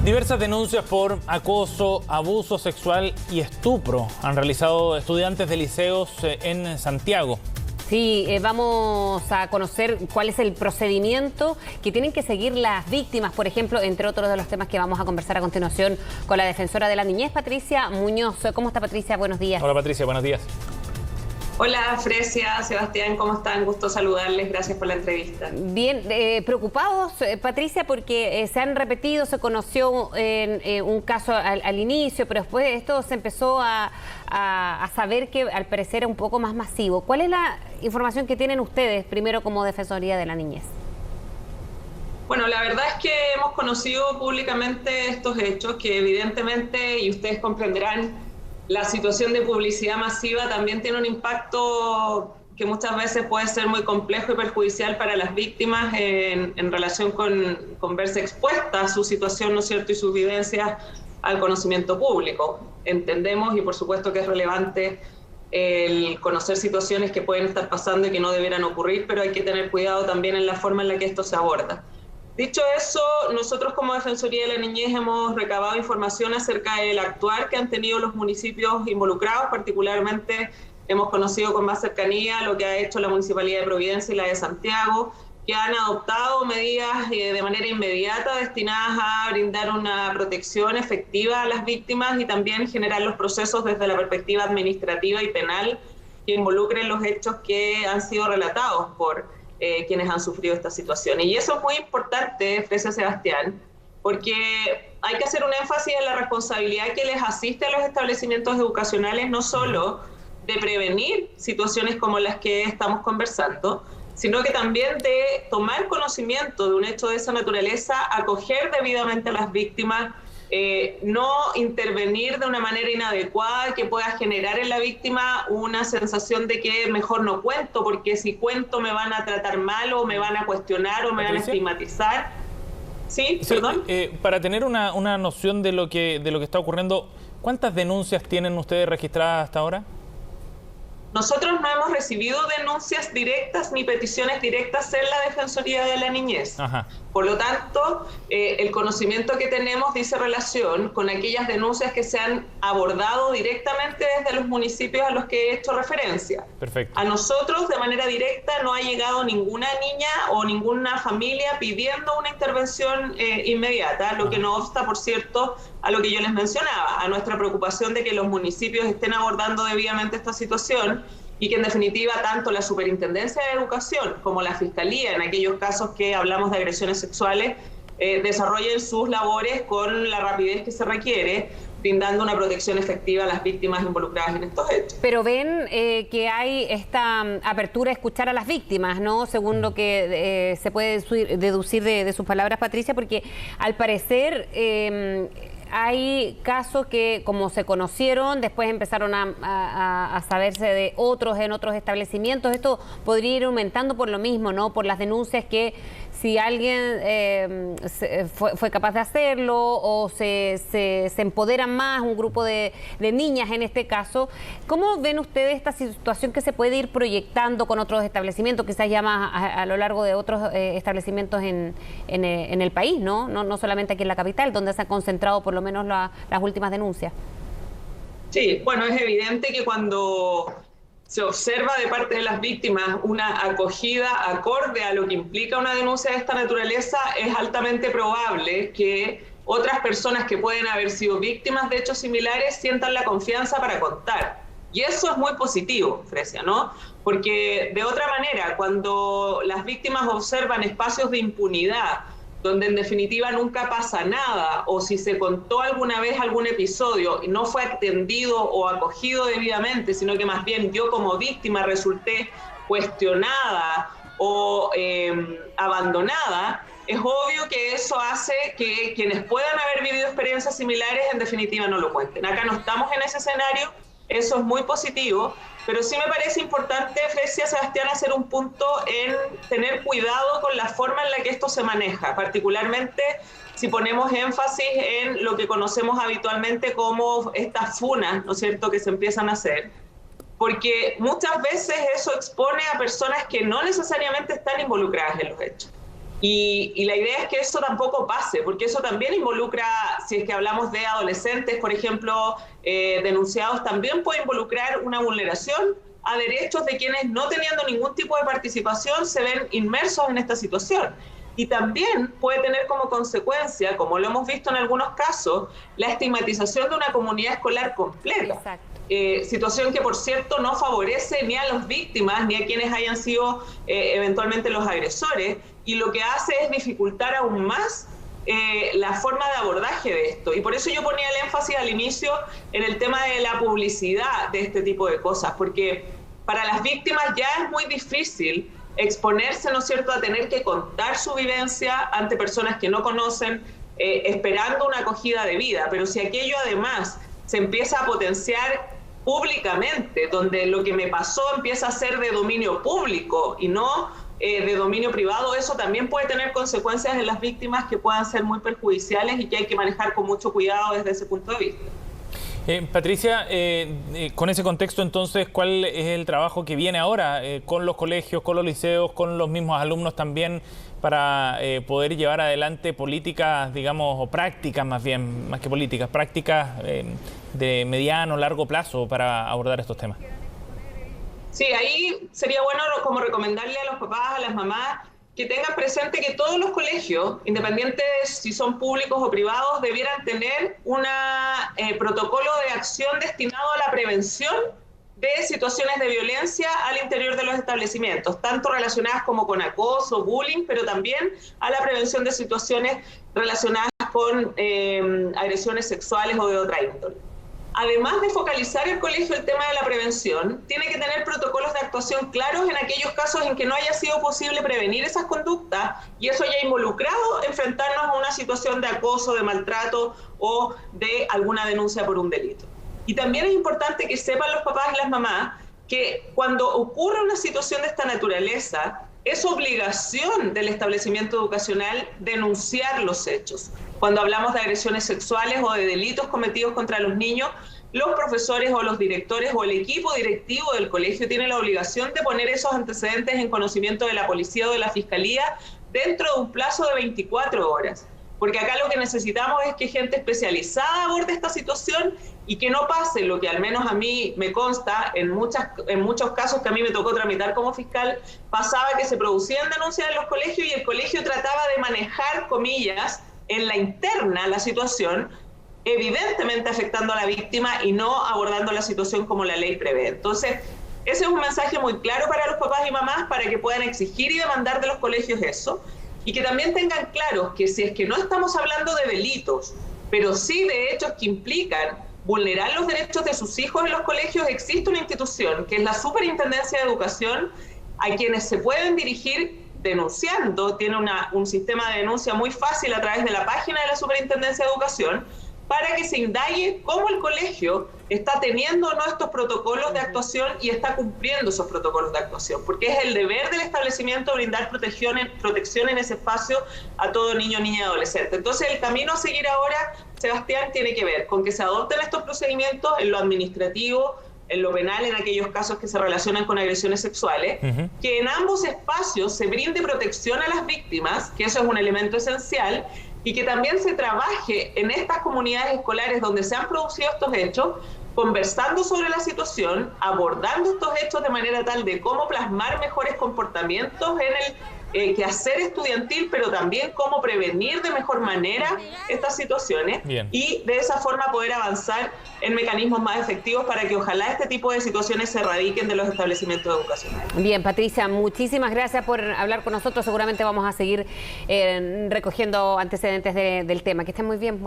Diversas denuncias por acoso, abuso sexual y estupro han realizado estudiantes de liceos en Santiago. Sí, vamos a conocer cuál es el procedimiento que tienen que seguir las víctimas, por ejemplo, entre otros de los temas que vamos a conversar a continuación con la defensora de la niñez, Patricia Muñoz. ¿Cómo está, Patricia? Buenos días. Hola, Patricia, buenos días. Hola, Fresia, Sebastián, ¿cómo están? Gusto saludarles, gracias por la entrevista. Bien, preocupados, Patricia, porque se han repetido, se conoció un caso al inicio, pero después esto se empezó a saber que al parecer es un poco más masivo. ¿Cuál es la información que tienen ustedes, primero como Defensoría de la Niñez? Bueno, la verdad es que hemos conocido públicamente estos hechos que evidentemente, y ustedes comprenderán, la situación de publicidad masiva también tiene un impacto que muchas veces puede ser muy complejo y perjudicial para las víctimas en relación con verse expuestas a su situación, ¿no es cierto?, y sus vivencias al conocimiento público. Entendemos, y por supuesto que es relevante, el conocer situaciones que pueden estar pasando y que no debieran ocurrir, pero hay que tener cuidado también en la forma en la que esto se aborda. Dicho eso, nosotros como Defensoría de la Niñez hemos recabado información acerca del actuar que han tenido los municipios involucrados. Particularmente hemos conocido con más cercanía lo que ha hecho la Municipalidad de Providencia y la de Santiago, que han adoptado medidas de manera inmediata destinadas a brindar una protección efectiva a las víctimas y también generar los procesos desde la perspectiva administrativa y penal que involucren los hechos que han sido relatados por quienes han sufrido esta situación. Y eso es muy importante, Fresia, Sebastián, porque hay que hacer un énfasis en la responsabilidad que les asiste a los establecimientos educacionales, no solo de prevenir situaciones como las que estamos conversando, sino que también de tomar conocimiento de un hecho de esa naturaleza, acoger debidamente a las víctimas, no intervenir de una manera inadecuada que pueda generar en la víctima una sensación de que mejor no cuento, porque si cuento me van a tratar mal o me van a cuestionar o me van a estigmatizar. ¿Sí? ¿Perdón? Para tener una noción de lo que está ocurriendo, ¿cuántas denuncias tienen ustedes registradas hasta ahora? Nosotros no hemos recibido denuncias directas ni peticiones directas en la Defensoría de la Niñez. Ajá. Por lo tanto, el conocimiento que tenemos dice relación con aquellas denuncias que se han abordado directamente desde los municipios a los que he hecho referencia. Perfecto. A nosotros, de manera directa, no ha llegado ninguna niña o ninguna familia pidiendo una intervención inmediata, lo que no obsta, por cierto, a lo que yo les mencionaba, a nuestra preocupación de que los municipios estén abordando debidamente esta situación y que en definitiva tanto la Superintendencia de Educación como la Fiscalía, en aquellos casos que hablamos de agresiones sexuales, desarrollen sus labores con la rapidez que se requiere, brindando una protección efectiva a las víctimas involucradas en estos hechos. Pero ven que hay esta apertura a escuchar a las víctimas, ¿no? Según lo que se puede deducir de sus palabras, Patricia, porque al parecer hay casos que, como se conocieron, después empezaron a saberse de otros en otros establecimientos. Esto podría ir aumentando por lo mismo, ¿no? Por las denuncias que si alguien fue capaz de hacerlo o se empoderan más, un grupo de niñas en este caso. ¿Cómo ven ustedes esta situación que se puede ir proyectando con otros establecimientos, quizás ya más a lo largo de otros establecimientos en el país, ¿no? No solamente aquí en la capital, donde se han concentrado por lo menos las últimas denuncias? Sí, bueno, es evidente que cuando se observa de parte de las víctimas una acogida acorde a lo que implica una denuncia de esta naturaleza, es altamente probable que otras personas que pueden haber sido víctimas de hechos similares sientan la confianza para contar. Y eso es muy positivo, Fresia, ¿no? Porque de otra manera, cuando las víctimas observan espacios de impunidad, donde en definitiva nunca pasa nada, o si se contó alguna vez algún episodio y no fue atendido o acogido debidamente, sino que más bien yo como víctima resulté cuestionada o abandonada, es obvio que eso hace que quienes puedan haber vivido experiencias similares en definitiva no lo cuenten. Acá no estamos en ese escenario, eso es muy positivo, pero sí me parece importante, Fresia, Sebastián, hacer un punto en tener cuidado con la forma en la que esto se maneja, particularmente si ponemos énfasis en lo que conocemos habitualmente como estas funas, ¿no es cierto?, que se empiezan a hacer, porque muchas veces eso expone a personas que no necesariamente están involucradas en los hechos. Y la idea es que eso tampoco pase, porque eso también involucra, si es que hablamos de adolescentes, por ejemplo, denunciados, también puede involucrar una vulneración a derechos de quienes, no teniendo ningún tipo de participación, se ven inmersos en esta situación. Y también puede tener como consecuencia, como lo hemos visto en algunos casos, la estigmatización de una comunidad escolar completa. Exacto. Situación que, por cierto, no favorece ni a las víctimas ni a quienes hayan sido eventualmente los agresores, y lo que hace es dificultar aún más la forma de abordaje de esto. Y por eso yo ponía el énfasis al inicio en el tema de la publicidad de este tipo de cosas, porque para las víctimas ya es muy difícil exponerse, ¿no es cierto?, a tener que contar su vivencia ante personas que no conocen, esperando una acogida de vida. Pero si aquello además se empieza a potenciar públicamente, donde lo que me pasó empieza a ser de dominio público y no de dominio privado, eso también puede tener consecuencias en las víctimas que puedan ser muy perjudiciales y que hay que manejar con mucho cuidado desde ese punto de vista. Patricia, con ese contexto entonces, ¿cuál es el trabajo que viene ahora con los colegios, con los liceos, con los mismos alumnos también, para poder llevar adelante políticas, digamos, o prácticas más bien, más que políticas, prácticas de mediano, largo plazo para abordar estos temas? Sí, ahí sería bueno como recomendarle a los papás, a las mamás, que tengan presente que todos los colegios, independientes si son públicos o privados, debieran tener un protocolo de acción destinado a la prevención de situaciones de violencia al interior de los establecimientos, tanto relacionadas como con acoso, bullying, pero también a la prevención de situaciones relacionadas con agresiones sexuales o de otra índole. Además de focalizar el colegio el tema de la prevención, tiene que tener protocolos de actuación claros en aquellos casos en que no haya sido posible prevenir esas conductas y eso haya involucrado enfrentarnos a una situación de acoso, de maltrato o de alguna denuncia por un delito. Y también es importante que sepan los papás y las mamás que cuando ocurre una situación de esta naturaleza, es obligación del establecimiento educacional denunciar los hechos. Cuando hablamos de agresiones sexuales o de delitos cometidos contra los niños, los profesores o los directores o el equipo directivo del colegio tienen la obligación de poner esos antecedentes en conocimiento de la policía o de la fiscalía dentro de un plazo de 24 horas. Porque acá lo que necesitamos es que gente especializada aborde esta situación y que no pase lo que al menos a mí me consta en muchos casos que a mí me tocó tramitar como fiscal, pasaba que se producían denuncias en los colegios y el colegio trataba de manejar, comillas, en la interna la situación, evidentemente afectando a la víctima y no abordando la situación como la ley prevé. Entonces, ese es un mensaje muy claro para los papás y mamás para que puedan exigir y demandar de los colegios eso, y que también tengan claro que si es que no estamos hablando de delitos, pero sí de hechos que implican vulnerar los derechos de sus hijos en los colegios, existe una institución que es la Superintendencia de Educación, a quienes se pueden dirigir denunciando, tiene un sistema de denuncia muy fácil a través de la página de la Superintendencia de Educación, para que se indague cómo el colegio está teniendo o no estos protocolos de actuación y está cumpliendo esos protocolos de actuación, porque es el deber del establecimiento brindar protección en ese espacio a todo niño, niña y adolescente. Entonces el camino a seguir ahora, Sebastián, tiene que ver con que se adopten estos procedimientos en lo administrativo, en lo penal, en aquellos casos que se relacionan con agresiones sexuales, que en ambos espacios se brinde protección a las víctimas, que eso es un elemento esencial, y que también se trabaje en estas comunidades escolares donde se han producido estos hechos, conversando sobre la situación, abordando estos hechos de manera tal de cómo plasmar mejores comportamientos en el quehacer estudiantil, pero también cómo prevenir de mejor manera estas situaciones. Bien. Y de esa forma poder avanzar en mecanismos más efectivos para que ojalá este tipo de situaciones se erradiquen de los establecimientos educacionales. Bien, Patricia, muchísimas gracias por hablar con nosotros. Seguramente vamos a seguir recogiendo antecedentes del tema. Que estén muy bien.